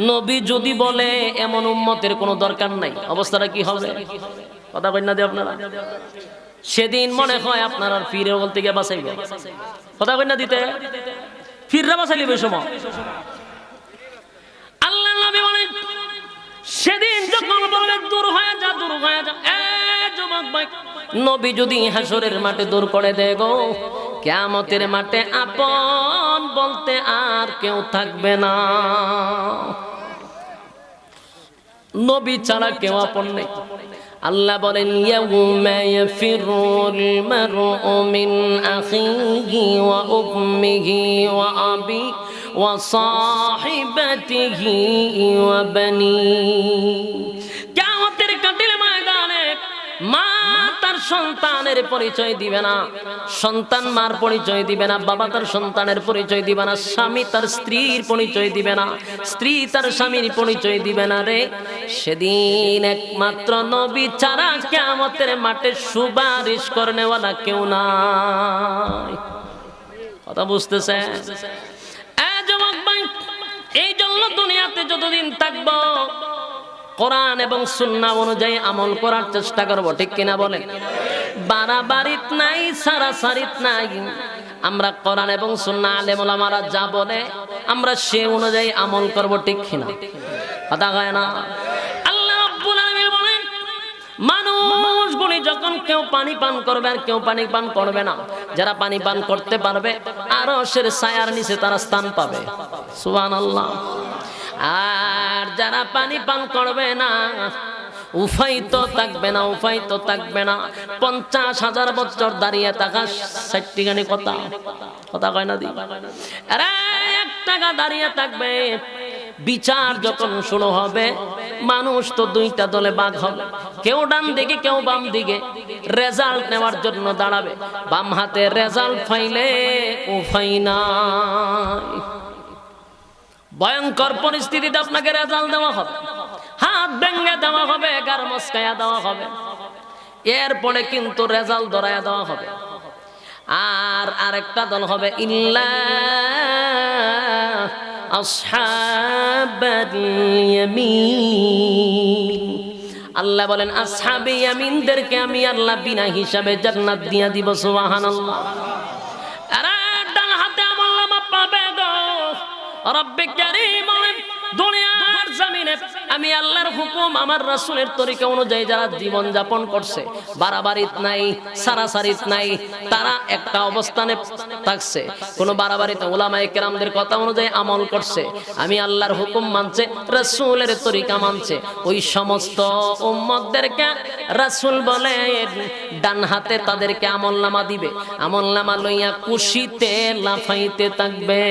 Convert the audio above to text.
নবী যদি বলে এমন উম্মতের কোনো দরকার নাই, অবস্থাটা কি হবে? কথা কই না দিয়ে আপনারা সেদিন মনে হয় আপনার আর পীরের বলতে গিয়ে বাঁচাইব। কথা কই না দিতে পীররা বাঁচাইবে সময়। আল্লাহ নবী বলেন সেদিন যখন বলে দূর হয়ে যা, দূর হয়ে যা, এ যুবক ভাই, নবী যদি হাসরের মাঠে দূর করে দেয় গো, কিয়ামতের মাঠে আপন বলতে আর কেউ থাকবে না। নবী ছাড়া কেউ আপন নেই। আল্লাহ বলেন ইয়াউমা ইয়াফিরুল মারউ মিন আখিহি ওয়া উম্মিহি ওয়া আবি ওয়া সাহিবাতিহি ওয়া বানি। কিয়ামতের কাঠিল ময়দানে মা তার সন্তানের পরিচয় দিবে না, সন্তান মার পরিচয় দিবে না, বাবা তার সন্তানের পরিচয় দিবে না, স্বামী তার স্ত্রীর পরিচয় দিবে না, স্ত্রী তার স্বামীর পরিচয় দিবে না রে। সেদিন একমাত্র নবী ছাড়া কিয়ামতের মাঠে সুপারিশ করনেওয়ালা কেউ নাই। কথা বুঝতেছে? যুবক ভাই, এই জন্য দুনিয়াতে যতদিন থাকবো কোরআন এবং সুন্নাহ অনুযায়ী আমল করার চেষ্টা করব, ঠিক কিনা বলেন? বাড়াবাড়িত নাই, সারাসারিত নাই। আমরা কোরআন এবং সুন্নাহ আলেম ওলামারা যা বলে আমরা সে অনুযায়ী আমল করব, ঠিক কিনা? কথা কয় না? আল্লাহ রাব্বুল আলামিন বলেন মানুষগুলি যখন কেউ পানি পান করবে আর কেউ পানি পান করবে না, যারা পানি পান করতে পারবে আরশের ছায়ার নিচে তারা স্থান পাবে। সুবহানাল্লাহ। আর যারা পানি পান করবে না, উফাইত থাকবে না, উফাইত থাকবে না। 50,000 বছর দাঁড়িয়ে থাকা 60 গানি কথা, কথা কয় না দি? আরে 1 টাকা দাঁড়িয়ে থাকবে। বিচার যখন শুরু হবে মানুষ তো 2টা দলে ভাগ হবে, কেউ ডান দিকে কেউ বাম দিকে। রেজাল্ট নেওয়ার জন্য দাঁড়াবে, বাম হাতে রেজাল্ট ফাইলে উফাই নাই। ভয়ঙ্কর পরিস্থিতিতে আপনাকে রেজাল্ট দেওয়া হবে, হাত ভেঙে দেওয়া হবে, গার মস্কায়া দেওয়া হবে, এরপরে কিন্তু রেজাল্ট ধরায়া দেওয়া হবে। আর আরেকটা দল হবে ইল্লা আসহাবাল ইয়ামিন। আল্লাহ বলেন আসহাবে ইয়ামিনদেরকে আমি আল্লাহ বিনা হিসাবে জান্নাত দিয়া দিব। সুবহানাল্লাহ। আরে ডান হাতে আমলনামা পাবে গো। রব্বে কারীম দুনিয়ার জমিনে আমি আল্লাহর হুকুম আমার রাসূলের তরিকা অনুযায়ী যারা জীবন যাপন করছে, বাড়াবাড়িত নাই, সারাসারিত নাই, তারা একটা অবস্থানে থাকছে, কোনো বাড়াবাড়িতে উলামায়ে কেরামদের কথা অনুযায়ী আমল করছে, আমি আল্লাহর হুকুম মানছে, রাসূলের তরিকা মানছে, ওই সমস্ত উম্মতদেরকে রাসূল বলেন ডান হাতে তাদেরকে আমলনামা দিবে, আমলনামা লইয়া খুশিতে লাফাইতে থাকবে।